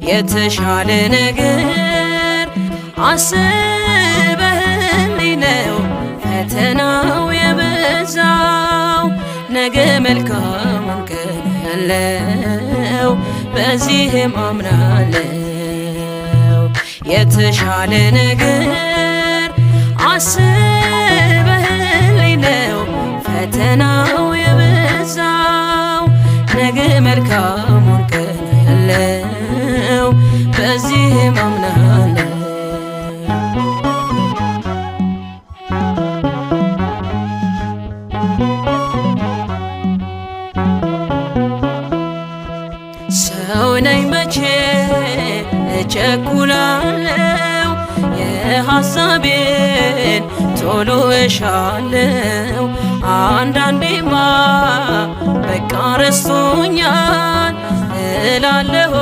የተሻለ ነገር አስበህልኝ ነው ፈተናው የበዛው። ነገ መልካሙን ቀን ያለው በዚህም አምናለው። የተሻለ ነገር አስበህልኝ ነው ፈተናው የበዛው። ነገ መልካሙን ቀን ያለው በዚህም አምናለው። ሰው ነኝ መቼ እቸኩላለው፣ የሐሳቤን ቶሎ እሻለው። አንዳንዴማ በቃ ረስቶኛል እላለሁ